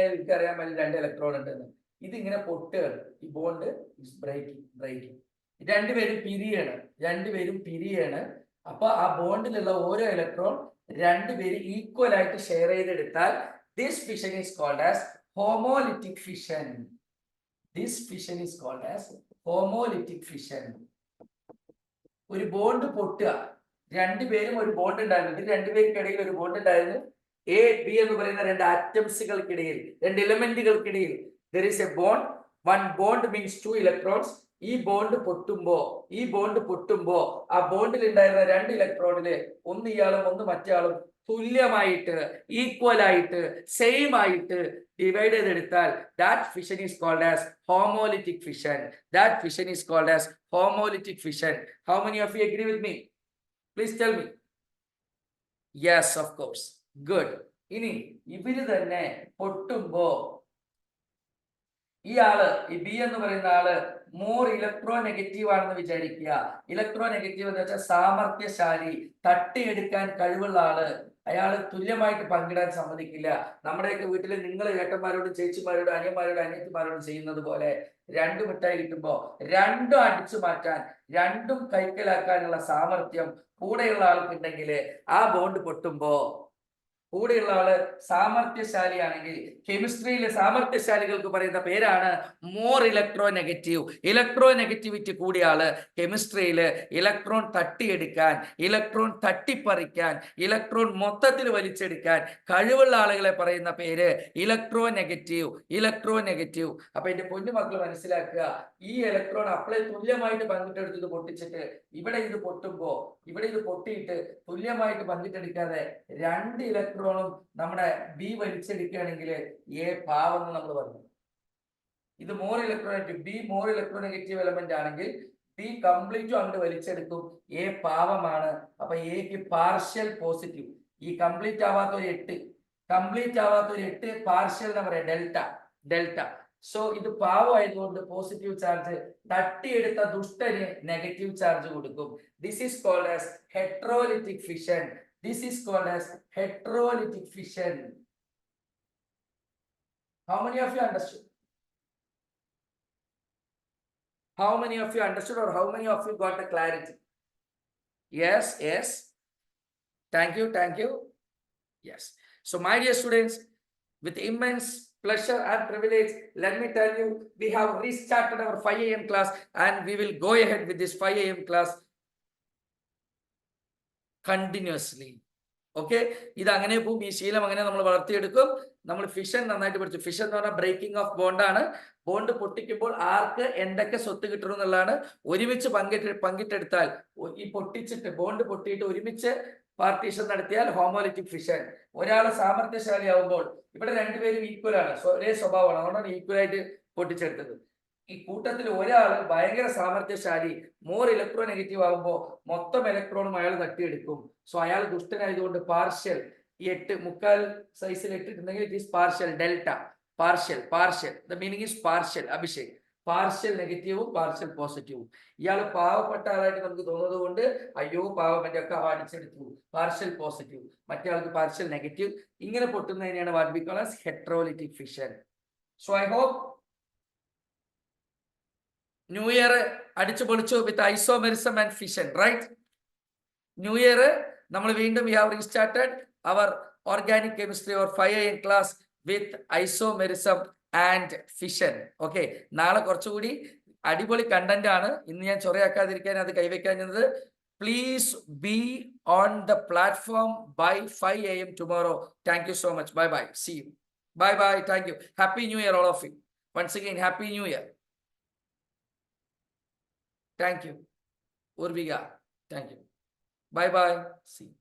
എനിക്കറിയാൻ പറ്റും 2 ഇലക്ട്രോൺ ഉണ്ടെന്ന്. ഇതിങ്ങനെ പൊട്ടുകയാണ്. ഈ ബോണ്ട് ഇസ് ബ്രേക്കിംഗ്. രണ്ടുപേരും പിരിയാണ്. അപ്പൊ ആ ബോണ്ടിലുള്ള ഓരോ ഇലക്ട്രോൺ 2 പേര് ഈക്വൽ ആയിട്ട് ഷെയർ ചെയ്തെടുത്താൽ this fission is called as homolytic fission. Homolytic fission. ഒരു ബോണ്ട് പൊട്ടുക, രണ്ടുപേരും ഒരു ബോണ്ട് ഉണ്ടായിരുന്നു, രണ്ടുപേർക്കിടയിൽ ഒരു ബോണ്ട് ഉണ്ടായിരുന്നു. എ ബി എന്ന് പറയുന്ന രണ്ട് ആറ്റംസുകൾക്കിടയിൽ, രണ്ട് എലിമെന്റുകൾക്കിടയിൽ there is a bond. One bond means two electrons. ഈ ബോണ്ട് പൊട്ടുമ്പോ ആ ബോണ്ടിൽ ഉണ്ടായിരുന്ന രണ്ട് ഇലക്ട്രോണില് ഒന്ന് ഇയാളും ഒന്ന് മറ്റേയാളും തുല്യമായിട്ട്, ഈക്വൽ ആയിട്ട്, സെയിം ആയിട്ട് ഡിവൈഡ് ചെയ്തെടുത്താൽ that fission is called as homolytic fission. That fission is called as homolytic fission. How many of you agree with me? Please tell me. Yes, of course. Good. ഇനി ഇവര് തന്നെ പൊട്ടുമ്പോ ഈ B എന്ന് പറയുന്ന ആള് more electro negative ആണെന്ന് വിചാരിക്കുക. Electro negative എന്ന് വെച്ചാൽ സാമർത്ഥ്യശാലി, തട്ടിയെടുക്കാൻ കഴിവുള്ള ആള്. അയാള് തുല്യമായിട്ട് പങ്കിടാൻ സമ്മതിക്കില്ല. നമ്മുടെയൊക്കെ വീട്ടിൽ നിങ്ങൾ ഏട്ടന്മാരോടും ചേച്ചിമാരോടും അനിയന്മാരോടും അനിയത്തിമാരോടും ചെയ്യുന്നത് പോലെ രണ്ടു മിഠായി കിട്ടുമ്പോ രണ്ടും അടിച്ചു മാറ്റാൻ, രണ്ടും കൈക്കലാക്കാനുള്ള സാമർത്ഥ്യം കൂടെയുള്ള ആൾക്കുണ്ടെങ്കിൽ ആ ബോണ്ട് പൊട്ടുമ്പോ, കൂടെയുള്ള ആള് സാമർത്ഥ്യശാലിയാണെങ്കിൽ, കെമിസ്ട്രിയിലെ സാമർത്ഥ്യശാലികൾക്ക് പറയുന്ന പേരാണ് more electro negative. Electro negativity കൂടിയ ആള് കെമിസ്ട്രിയില് ഇലക്ട്രോൺ തട്ടിയെടുക്കാൻ, ഇലക്ട്രോൺ തട്ടിപ്പറിക്കാൻ, ഇലക്ട്രോൺ മൊത്തത്തിൽ വലിച്ചെടുക്കാൻ കഴിവുള്ള ആളുകളെ പറയുന്ന പേര് ഇലക്ട്രോ നെഗറ്റീവ്. Electro negative. അപ്പൊ എന്റെ പൊന്നു മക്കൾ മനസ്സിലാക്കുക, ഈ ഇലക്ട്രോൺ അപ്ലൈ തുല്യമായിട്ട് പങ്കിട്ടെടുത്ത് ഇത് പൊട്ടിച്ചിട്ട് ഇവിടെ ഇത് പൊട്ടുമ്പോ, ഇവിടെ ഇത് പൊട്ടിയിട്ട് തുല്യമായിട്ട് പങ്കിട്ടെടുക്കാതെ രണ്ട് ഇലക്ട്രോണും നമ്മുടെ ബി വലിച്ചെടുക്കുകയാണെങ്കിൽ എ പാവെന്ന് നമ്മൾ പറഞ്ഞു. ഇത് more electronegative, be more electronegative element ആണെങ്കിൽ ബി കംപ്ലീറ്റും അങ്ങോട്ട് വലിച്ചെടുക്കും, എ പാവമാണ്. അപ്പൊ എക്ക് പാർഷ്യൽ പോസിറ്റീവ്. ഈ കംപ്ലീറ്റ് ആവാത്ത ഒരു 8, കംപ്ലീറ്റ് ആവാത്ത ഒരു 8 പാർഷ്യൽ എന്ന് പറയാം, ഡെൽറ്റ. ഡെൽറ്റ. സോ ഇത് പാവമായതുകൊണ്ട് പോസിറ്റീവ് ചാർജ്, തട്ടിയെടുത്ത ദുഷ്ടന് നെഗറ്റീവ് ചാർജ് കൊടുക്കും. This is called as heterolytic fission. This is called as heterolytic fission. How many of you understood? How many of you understood, or how many of you got the clarity? Yes, yes. Thank you, thank you. Yes. So my dear students, with immense pleasure and privilege, let me tell you, we have restarted our 5 AM class and we will go ahead with this 5 AM class continuously. Okay, ഇത് അങ്ങനെ പോകും. ഈ ശീലം അങ്ങനെ നമ്മൾ വളർത്തിയെടുക്കും. നമ്മൾ fission നന്നായിട്ട് പഠിച്ചു. ഫിഷൻ എന്ന് പറഞ്ഞാൽ ബ്രേക്കിംഗ് ഓഫ് ബോണ്ടാണ്. ബോണ്ട് പൊട്ടിക്കുമ്പോൾ ആർക്ക് എന്തൊക്കെ സ്വത്ത് കിട്ടണം എന്നുള്ളതാണ്. ഒരുമിച്ച് പങ്കിട്ടെടുത്താൽ, ഈ പൊട്ടിച്ചിട്ട് ബോണ്ട് പൊട്ടിയിട്ട് ഒരുമിച്ച് പാർട്ടീഷൻ നടത്തിയാൽ ഹോമോലിറ്റിക് ഫിഷൻ. ഒരാൾ സാമർത്ഥ്യശാലി ആവുമ്പോൾ, ഇവിടെ രണ്ടുപേരും ഈക്വൽ ആണ്, ഒരേ സ്വഭാവമാണ്, അതുകൊണ്ടാണ് ഈക്വൽ ആയിട്ട് പൊട്ടിച്ചെടുത്തത്. ഈ കൂട്ടത്തിൽ ഒരാൾ ഭയങ്കര സാമർത്ഥ്യശാലി, മോർ ഇലക്ട്രോ നെഗറ്റീവ് ആകുമ്പോൾ മൊത്തം ഇലക്ട്രോണും അയാൾ തട്ടിയെടുക്കും. സോ അയാൾ ദുഷ്ടനായതുകൊണ്ട് പാർഷ്യൽ, ഈ 8 മുക്കാൽ സൈസിൽ 8 ഇട്ടുണ്ടെങ്കിൽ it is partial delta. Partial, partial, the meaning is partial. Abhishek, partial നെഗറ്റീവും പാർഷ്യൽ പോസിറ്റീവും. ഇയാൾ പാവപ്പെട്ട ആളായിട്ട് നമുക്ക് തോന്നുന്നത് കൊണ്ട് അയ്യോ പാവം എൻ്റെ ഒക്കെ അടിച്ചെടുത്തു, പാർഷ്യൽ പോസിറ്റീവ്. മറ്റേ ആൾക്ക് പാർഷ്യൽ നെഗറ്റീവ്. ഇങ്ങനെ പൊട്ടുന്നതിനെയാണ് what we call as heterolytic fission. So I hope new year അടിച്ചു പൊളിച്ചു with isomerism and fission, right? New year നമ്മൾ വീണ്ടും we have restarted our organic chemistry or 5 AM class with isomerism and fission. Okay, നാളെ കുറച്ചുകൂടി അടിപൊളി content ആണ്. ഇന്ന് ഞാൻ ചൊറയാക്കാതിരിക്കാൻ അത് കൈവയ്ക്കുന്നത്. Please be on the platform by 5 AM tomorrow. Thank you so much. Bye bye. See you. Bye bye. Thank you. Happy New Year all of you. Once again, Happy New Year. Thank you. Urviga. Thank you. Bye bye. See you.